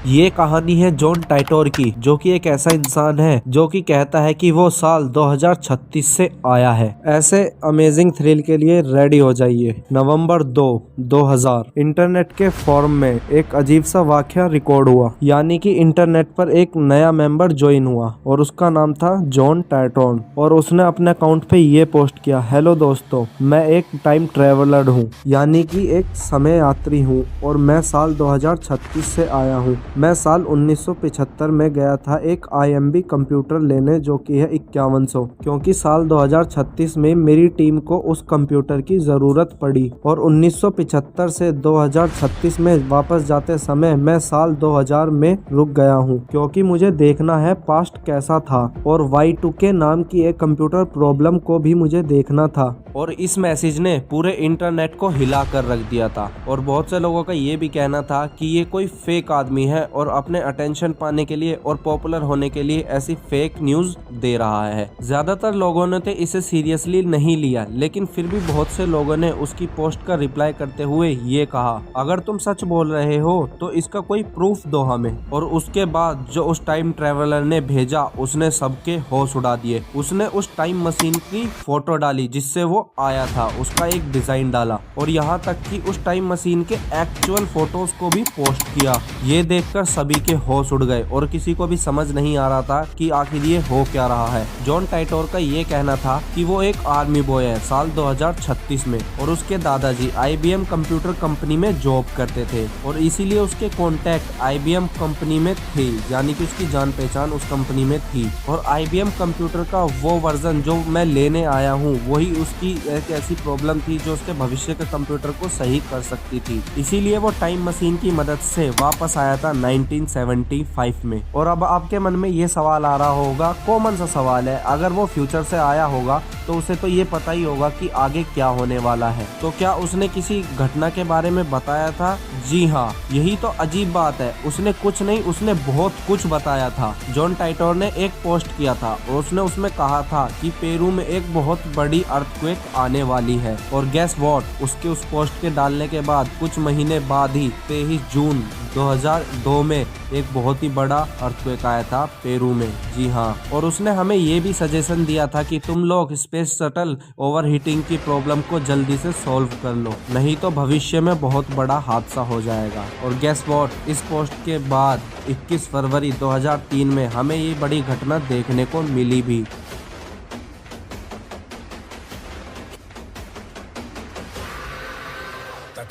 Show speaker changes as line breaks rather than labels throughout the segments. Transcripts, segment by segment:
ये कहानी है जॉन टाइटोर की, जो कि एक ऐसा इंसान है जो कि कहता है कि वो साल 2036 से आया है। ऐसे अमेजिंग थ्रिल के लिए रेडी हो जाइए। नवंबर 2, 2000 इंटरनेट के फोरम में एक अजीब सा वाकया रिकॉर्ड हुआ, यानी कि इंटरनेट पर एक नया मेंबर ज्वाइन हुआ और उसका नाम था जॉन टाइटोर। और उसने अपने अकाउंट पे ये पोस्ट किया, हेलो दोस्तों, मैं एक टाइम ट्रेवलर हूँ, यानी कि एक समय यात्री हूँ और मैं साल 2036 से आया हूँ। मैं साल 1975 में गया था एक IMB कंप्यूटर लेने, जो कि है 5100, क्योंकि साल 2036 में मेरी टीम को उस कंप्यूटर की ज़रूरत पड़ी। और 1975 से 2036 में वापस जाते समय मैं साल 2000 में रुक गया हूँ, क्योंकि मुझे देखना है पास्ट कैसा था और Y2K नाम की एक कंप्यूटर प्रॉब्लम को भी मुझे देखना था। और इस मैसेज ने पूरे इंटरनेट को हिला कर रख दिया था और बहुत से लोगों का ये भी कहना था कि ये कोई फेक आदमी है और अपने अटेंशन पाने के लिए और पॉपुलर होने के लिए ऐसी फेक न्यूज दे रहा है। ज्यादातर लोगों ने तो इसे सीरियसली नहीं लिया, लेकिन फिर भी बहुत से लोगों ने उसकी पोस्ट का रिप्लाई करते हुए ये कहा, अगर तुम सच बोल रहे हो तो इसका कोई प्रूफ दो हमें। और उसके बाद जो उस टाइम ट्रेवलर ने भेजा, उसने सबके होश उड़ा दिए। उसने उस टाइम मशीन की फोटो डाली जिससे वो आया था, उसका एक डिजाइन डाला और यहाँ तक कि उस टाइम मशीन के एक्चुअल फोटोज को भी पोस्ट किया। ये देखकर सभी के होश उड़ गए और किसी को भी समझ नहीं आ रहा था कि आखिर ये हो क्या रहा है। जॉन टाइटोर का ये कहना था कि वो एक आर्मी बॉय है साल 2036 में और उसके दादाजी IBM कंप्यूटर कंपनी में जॉब करते थे और इसीलिए उसके कॉन्टैक्ट IBM कंपनी में थे, यानी कि उसकी जान पहचान उस कंपनी में थी। और IBM कंप्यूटर का वो वर्जन जो मैं लेने आया हूँ, वही उसकी एक ऐसी प्रॉब्लम थी जो उसके भविष्य के कंप्यूटर को सही कर सकती थी। इसीलिए वो टाइम मशीन की मदद से वापस आया था 1975 में। और अब आपके मन में ये सवाल आ रहा होगा, कॉमन सा सवाल है, अगर वो फ्यूचर से आया होगा तो उसे तो ये पता ही होगा कि आगे क्या होने वाला है, तो क्या उसने किसी घटना के बारे में बताया था? जी हाँ, यही तो अजीब बात है। उसने कुछ नहीं, उसने बहुत कुछ बताया था। जॉन टाइटोर ने एक पोस्ट किया था और उसने उसमें कहा था कि पेरू में एक बहुत बड़ी अर्थक्वेक आने वाली है। और गेस व्हाट, उसके उस पोस्ट के डालने के बाद कुछ महीने बाद ही 23 जून 2002 में एक बहुत ही बड़ा अर्थक्वेक आया था पेरू में। जी हाँ, और उसने हमें ये भी सजेशन दिया था कि तुम लोग स्पेस शटल ओवरहीटिंग की प्रॉब्लम को जल्दी से सॉल्व कर लो, नहीं तो भविष्य में बहुत बड़ा हादसा हो जाएगा। और गेस व्हाट, इस पोस्ट के बाद 21 फरवरी 2003 में हमें ये बड़ी घटना देखने को मिली भी।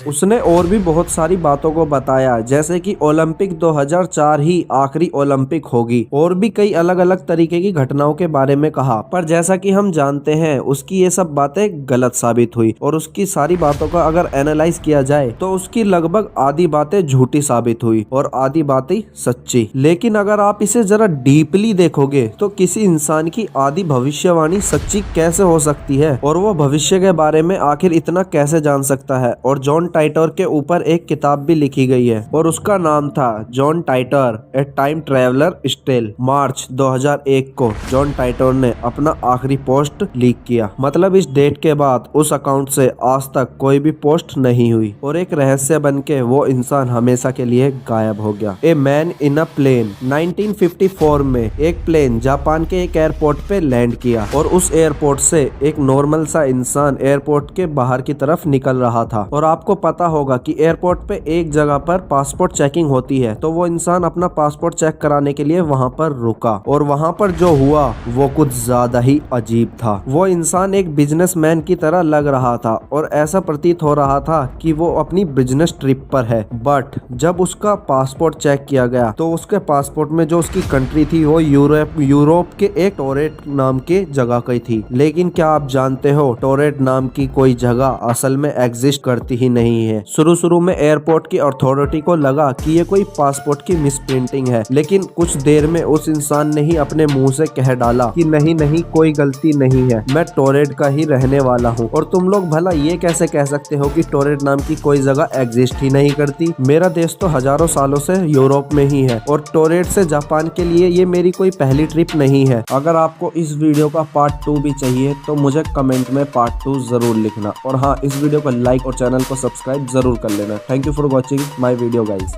उसने और भी बहुत सारी बातों को बताया, जैसे कि ओलंपिक 2004 ही आखिरी ओलंपिक होगी, और भी कई अलग अलग तरीके की घटनाओं के बारे में कहा। पर जैसा कि हम जानते हैं, उसकी ये सब बातें गलत साबित हुई और उसकी सारी बातों का अगर एनालाइज किया जाए तो उसकी लगभग आधी बातें झूठी साबित हुई और आधी बातें सच्ची। लेकिन अगर आप इसे जरा डीपली देखोगे तो किसी इंसान की आधी भविष्यवाणी सच्ची कैसे हो सकती है और वो भविष्य के बारे में आखिर इतना कैसे जान सकता है। और जॉन टाइटोर के ऊपर एक किताब भी लिखी गई है और उसका नाम था John Titor a time traveller स्टेल। मार्च 2001 को जॉन टाइटोर ने अपना आखिरी पोस्ट लीक किया, मतलब इस डेट के बाद उस अकाउंट से आज तक कोई भी पोस्ट नहीं हुई और एक रहस्य बनके वो इंसान हमेशा के लिए गायब हो गया। A man in a plane 1954 में एक प्लेन जापान के एक एयरपोर्ट पे लैंड किया और उस एयरपोर्ट से एक नॉर्मल सा इंसान एयरपोर्ट के बाहर की तरफ निकल रहा था। और आपको पता होगा कि एयरपोर्ट पे एक जगह पर पासपोर्ट चेकिंग होती है, तो वो इंसान अपना पासपोर्ट चेक कराने के लिए वहां पर रुका और वहां पर जो हुआ वो कुछ ज्यादा ही अजीब था। वो इंसान एक बिजनेसमैन की तरह लग रहा था और ऐसा प्रतीत हो रहा था कि वो अपनी बिजनेस ट्रिप पर है। बट जब उसका पासपोर्ट चेक किया गया तो उसके पासपोर्ट में जो उसकी कंट्री थी वो यूरोप के एक टोरेट नाम के जगह की थी। लेकिन क्या आप जानते हो, टोरेट नाम की कोई जगह असल में एग्जिस्ट करती ही नहीं है। शुरू में एयरपोर्ट की अथॉरिटी को लगा कि ये कोई पासपोर्ट की मिसप्रिंटिंग है, लेकिन कुछ देर में उस इंसान ने ही अपने मुंह से कह डाला कि नहीं, कोई गलती नहीं है, मैं टोरेट का ही रहने वाला हूँ। और तुम लोग भला ये कैसे कह सकते हो कि टोरेट नाम की कोई जगह एग्जिस्ट ही नहीं करती? मेरा देश तो हजारों सालों से यूरोप में ही है और टोरेट से जापान के लिए ये मेरी कोई पहली ट्रिप नहीं है। अगर आपको इस वीडियो का पार्ट 2 भी चाहिए तो मुझे कमेंट में पार्ट 2 जरूर लिखना। और हाँ, इस वीडियो को लाइक और चैनल को सब्सक्राइब जरूर कर लेना। Thank you for watching my video guys.